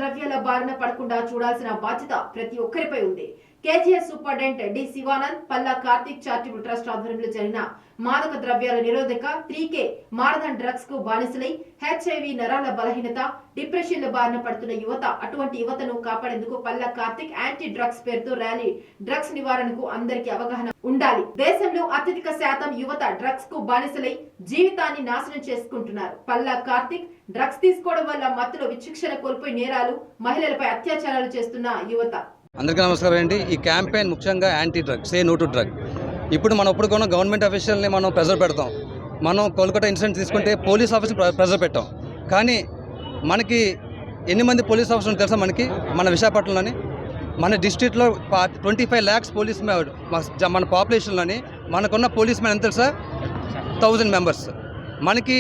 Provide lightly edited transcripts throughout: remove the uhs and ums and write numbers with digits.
ద్రవ్యాల బారిన పడకుండా చూడాల్సిన బాధ్యత ప్రతి ఒక్కరిపై ఉంది. KGS superintendent D Shivanand, Palla Karthik charitable trust ఆధ్వర్యంలో జరిగిన మాదక ద్రవ్యాల నిరోధక 3K మారథాన్ డ్రగ్స్ కు బానిసలై హెచ్ఐవి, నరాల బలహీనత, డిప్రెషన్ల బారిన పడుతున్న యువత, అటువంటి యువతను కాపాడేందుకు పల్లా కార్తిక్ యాంటీ డ్రగ్స్ పేరుతో ర్యాలీ. డ్రగ్స్ నివారణకు అందరికీ అవగాహన ఉండాలి. దేశంలో అత్యధిక శాతం యువత డ్రగ్స్ కు బానిసలై జీవితాన్ని నాశనం చేసుకుంటున్నారు. పల్లా కార్తిక్ డ్రగ్స్ తీసుకోవడం వల్ల మత్తులో విచక్షణ కోల్పోయి నేరాలు, మహిళలపై అత్యాచారాలు చేస్తున్న యువత. అందరికీ నమస్కారం అండి. ఈ క్యాంపెయిన్ ముఖ్యంగా anti drug, say no to drug. ఇప్పుడు మనం ఎప్పుడు కొన్న గవర్నమెంట్ అఫీషియల్ని మనం ప్రెజర్ పెడతాం. మనం కోల్కతా ఇన్సిడెంట్ తీసుకుంటే పోలీస్ ఆఫీస్ని ప్రెజర్ పెట్టాం. కానీ మనకి ఎన్ని మంది పోలీస్ ఆఫీసర్లు తెలుసా? మనకి మన విశాఖపట్నంలోని మన డిస్ట్రిక్ట్లో 25 lakhs పోలీస్ మన పాపులేషన్లోని మనకున్న పోలీస్ మ్యాన్ ఎంత తెలుసా? 1000 members. మనకి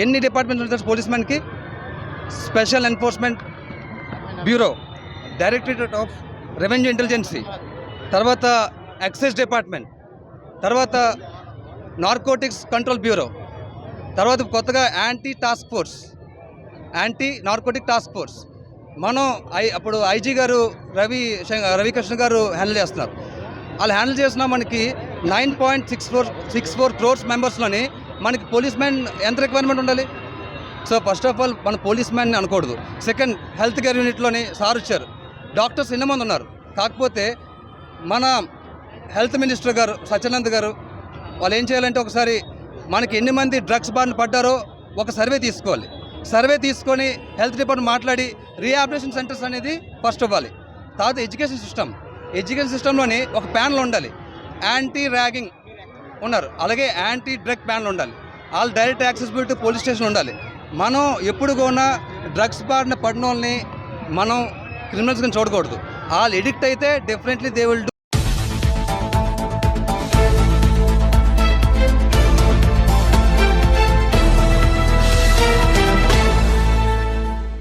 ఎన్ని డిపార్ట్మెంట్స్ తెలుసు పోలీస్ మ్యాన్కి? Special enforcement bureau, directorate of revenue intelligence, తర్వాత ఎక్సైజ్ డిపార్ట్మెంట్, తర్వాత నార్కోటిక్స్ కంట్రోల్ బ్యూరో, తర్వాత కొత్తగా యాంటీ నార్కోటిక్ టాస్క్ ఫోర్స్. మనం అప్పుడు ఐజీ గారు రవికృష్ణ గారు హ్యాండిల్ చేస్తున్నారు. వాళ్ళు హ్యాండిల్ చేసిన మనకి 9.64 crores మెంబర్స్లోని మనకి పోలీస్ మ్యాన్ ఎంత రిక్వైర్మెంట్ ఉండాలి? సో ఫస్ట్ ఆఫ్ ఆల్ మన పోలీస్ మ్యాన్ని అనకూడదు. సెకండ్, హెల్త్ కేర్ యూనిట్లోని సార్ వచ్చారు, డాక్టర్స్ ఎన్నమంది ఉన్నారు. కాకపోతే మన హెల్త్ మినిస్టర్ గారు సత్యానంద్ గారు వాళ్ళు ఏం చేయాలంటే ఒకసారి మనకి ఎన్ని మంది డ్రగ్స్ బారిన పడ్డారో ఒక సర్వే తీసుకోవాలి. సర్వే తీసుకొని హెల్త్ డిపార్ట్మెంట్ మాట్లాడి రీహాబిలిటేషన్ సెంటర్స్ అనేది ఫస్ట్ ఇవ్వాలి. తర్వాత ఎడ్యుకేషన్ సిస్టంలోని ఒక ప్యానల్ ఉండాలి. యాంటీ ర్యాగింగ్ ఉన్నారు, అలాగే యాంటీ డ్రగ్ ప్యానల్ ఉండాలి. All direct accessibility police station ఉండాలి. మనం ఎప్పుడు కూడా డ్రగ్స్ బారిన పడిన వాళ్ళని మనం క్రిమినల్స్గా చూడకూడదు. వాళ్ళు ఎడిక్ట్ అయితే డెఫినెట్లీ దే విల్